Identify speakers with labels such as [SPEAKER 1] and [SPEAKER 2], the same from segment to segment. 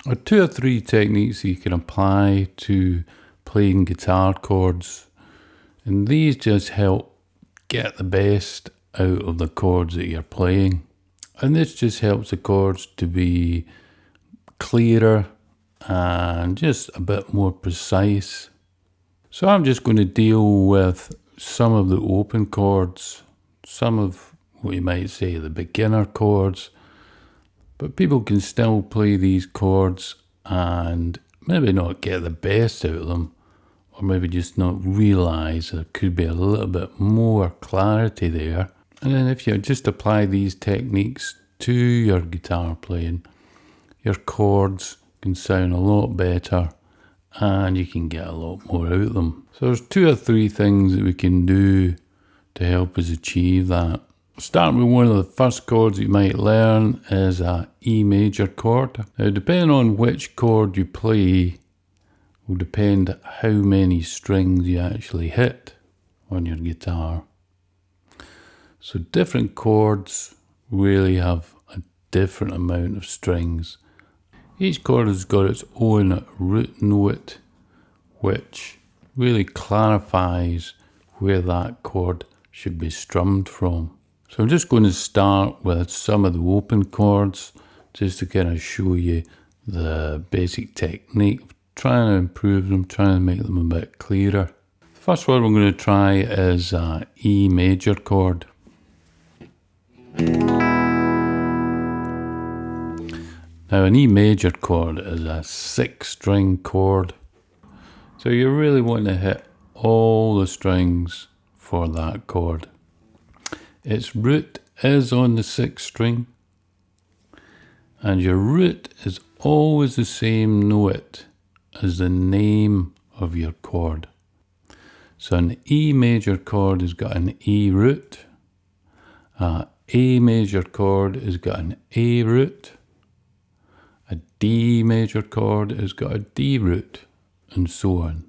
[SPEAKER 1] are 2 or 3 techniques you can apply to playing guitar chords, and these just help get the best out of the chords that you're playing. And this just helps the chords to be clearer and just a bit more precise. So I'm just going to deal with some of the open chords, some of what you might say the beginner chords, but people can still play these chords and maybe not get the best out of them, or maybe just not realise there could be a little bit more clarity there. And then if you just apply these techniques to your guitar playing, your chords can sound a lot better and you can get a lot more out of them. So there's 2 or 3 things that we can do to help us achieve that. Starting with one of the first chords you might learn is a E major chord. Now, depending on which chord you play will depend how many strings you actually hit on your guitar. So different chords really have a different amount of strings. Each chord has got its own root note, which really clarifies where that chord should be strummed from. So I'm just going to start with some of the open chords, just to kind of show you the basic technique of trying to improve them, trying to make them a bit clearer. The first one we're going to try is an E major chord. Now an E major chord is a 6-string chord, so you really want to hit all the strings for that chord. Its root is on the 6th string, and your root is always the same note as the name of your chord. So an E major chord has got an E root, a A major chord has got an A root, a D major chord has got a D root, and so on.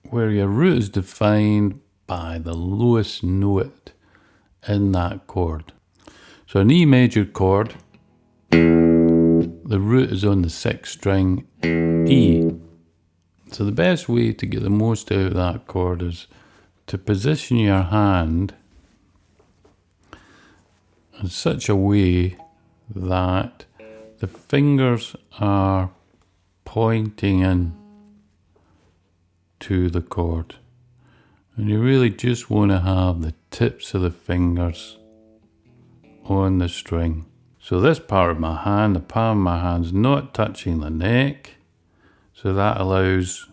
[SPEAKER 1] Where your root is defined by the lowest note in that chord. So an E major chord, the root is on the 6th string, E. So the best way to get the most out of that chord is to position your hand in such a way that the fingers are pointing in to the chord. And you really just want to have the tips of the fingers on the string. So this part of my hand, the palm of my hand's not touching the neck. So that allows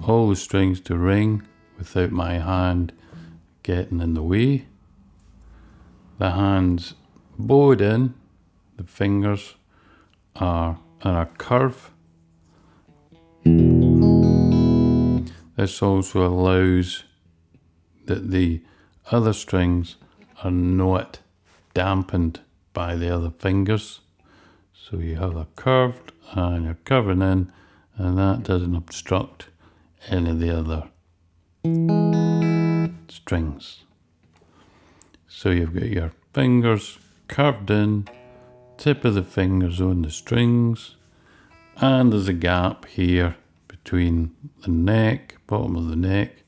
[SPEAKER 1] all the strings to ring without my hand getting in the way. The hand's bowed in, the fingers are in a curve. This also allows that the other strings are not dampened by the other fingers. So you have a curved and you're curving in, and that doesn't obstruct any of the other strings. So you've got your fingers curved in, tip of the fingers on the strings, and there's a gap here between the neck, bottom of the neck,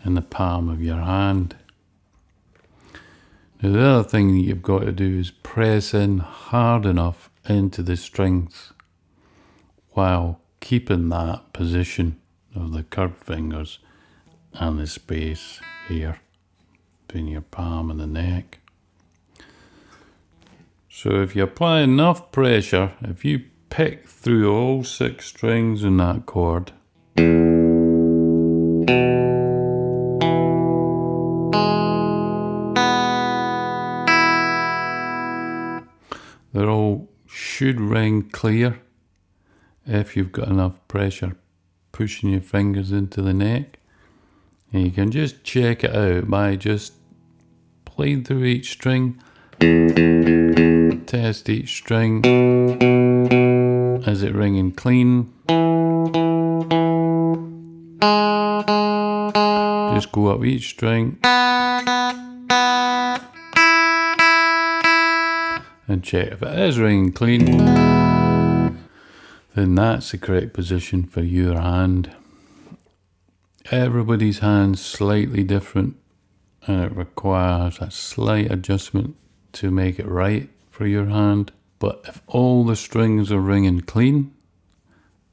[SPEAKER 1] and the palm of your hand. Now the other thing that you've got to do is press in hard enough into the strings while keeping that position of the curved fingers and the space here between your palm and the neck. So if you apply enough pressure, if you pick through all 6 strings in that chord, they all should ring clear if you've got enough pressure pushing your fingers into the neck. And you can just check it out by just playing through each string, test each string. Is it ringing clean? Just go up each string and check if it is ringing clean. then that's the correct position for your hand. Everybody's hand's slightly different, and it requires a slight adjustment to make it right for your hand. But if all the strings are ringing clean,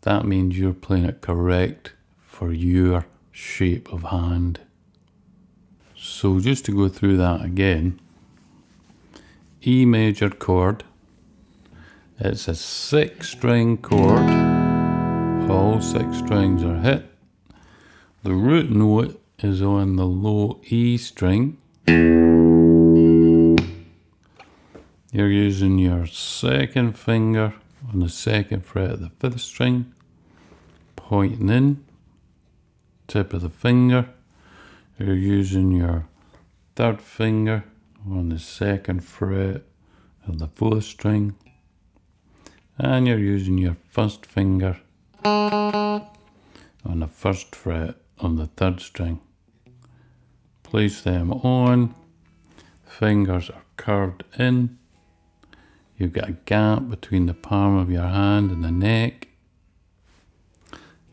[SPEAKER 1] that means you're playing it correct for your shape of hand. So just to go through that again, E major chord, it's a 6-string chord, all 6 strings are hit. The root note is on the low E string. You're using your 2nd finger on the 2nd fret of the 5th string, pointing in, tip of the finger. You're using your 3rd finger on the 2nd fret of the 4th string, and you're using your 1st finger on the 1st fret on the 3rd string. Place them on, fingers are curved in, you've got a gap between the palm of your hand and the neck,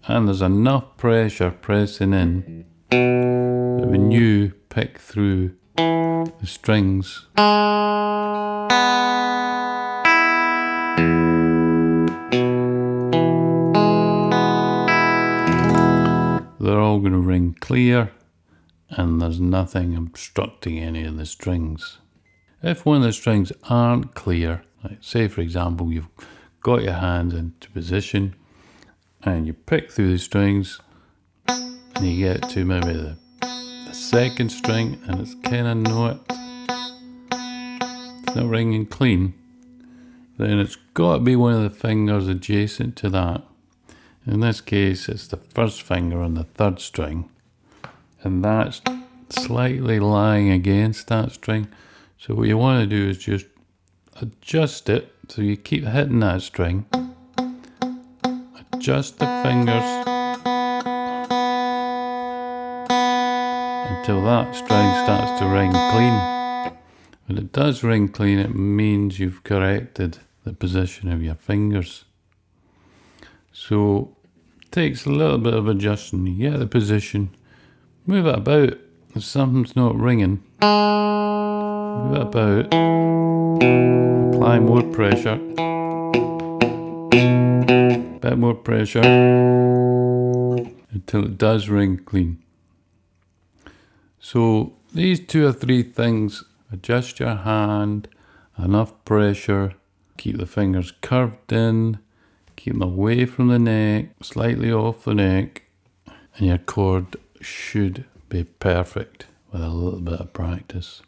[SPEAKER 1] and there's enough pressure pressing in that when you pick through the strings, they're all going to ring clear, and there's nothing obstructing any of the strings. If one of the strings aren't clear, like say for example you've got your hands into position and you pick through the strings and you get to maybe the 2nd string and it's kind of not ringing clean, then it's got to be one of the fingers adjacent to that. In this case, it's the 1st finger on the 3rd string, and that's slightly lying against that string. So what you want to do is just adjust it so you keep hitting that string. Adjust the fingers until that string starts to ring clean. When it does ring clean, it means you've corrected the position of your fingers. So it takes a little bit of adjusting. You get the position, move it about. If something's not ringing, move it about, apply more pressure, a bit more pressure, until it does ring clean. So these 2 or 3 things: adjust your hand, enough pressure, keep the fingers curved in, keep them away from the neck, slightly off the neck, and your chord should be perfect with a little bit of practice.